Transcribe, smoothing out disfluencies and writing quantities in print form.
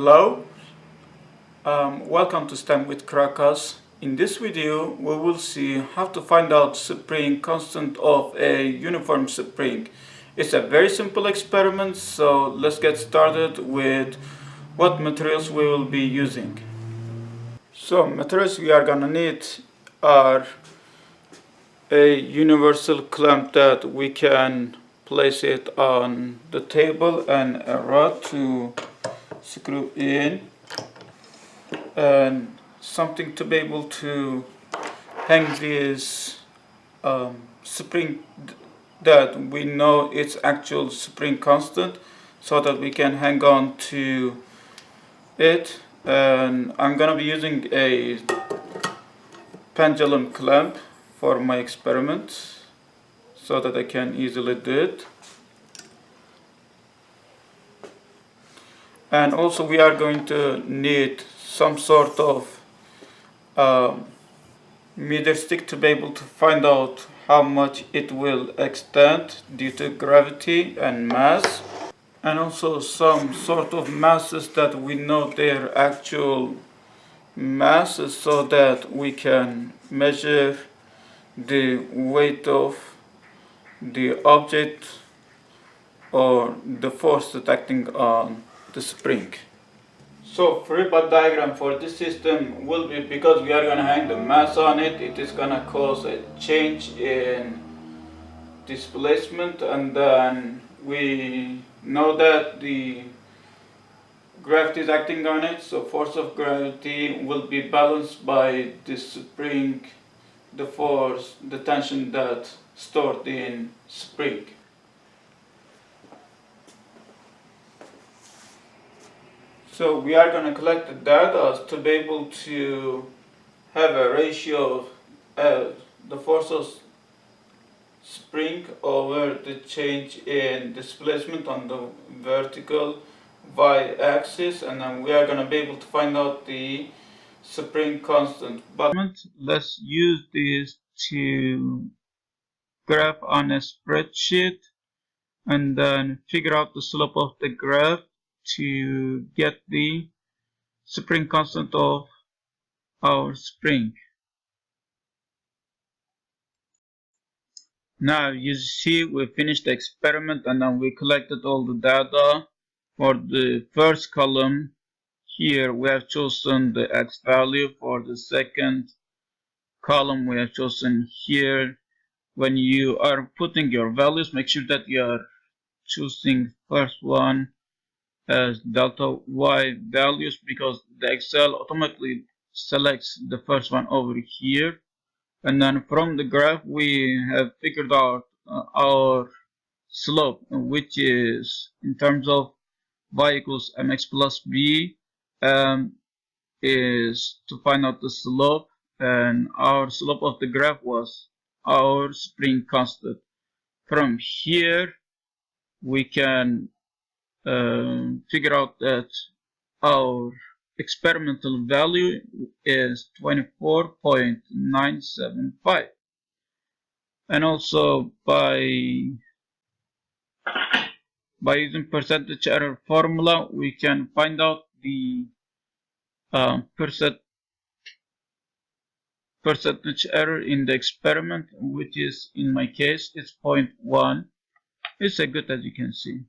Hello, welcome to STEM with Krakas. In this video we will see how to find out spring constant of a uniform spring. It's a very simple experiment, so let's get started with what materials we will be using. So materials we are gonna need are a universal clamp that we can place it on the table and a rod to screw in, and something to be able to hang this spring that we know its actual spring constant, so that we can hang on to it. And I'm gonna be using a pendulum clamp for my experiment so that I can easily do it. And also we are going to need some sort of meter stick to be able to find out how much it will extend due to gravity and mass, and also some sort of masses that we know their actual masses, so that we can measure the weight of the object or the force that's acting on the spring. So free body diagram for this system will be, because we are going to hang the mass on it, it is going to cause a change in displacement, and then we know that the gravity is acting on it, so force of gravity will be balanced by the spring, the force, the tension that's stored in spring. So we are going to collect the data to be able to have a ratio of the force of spring over the change in displacement on the vertical y-axis, and then we are going to be able to find out the spring constant. But let's use this to graph on a spreadsheet and then figure out the slope of the graph to get the spring constant of our spring. Now you see we finished the experiment, and then we collected all the data. For the first column here we have chosen the x value. For the second column we have chosen here. When you are putting your values, make sure that you are choosing first one as delta y values, because the Excel automatically selects the first one over here. And then from the graph we have figured out our slope, which is in terms of y equals mx plus b, is to find out the slope, and our slope of the graph was our spring constant. From here we can figure out that our experimental value is 24.975, and also by using percentage error formula we can find out the percentage error in the experiment, which is, in my case, it's 0.1. It's a good, as you can see.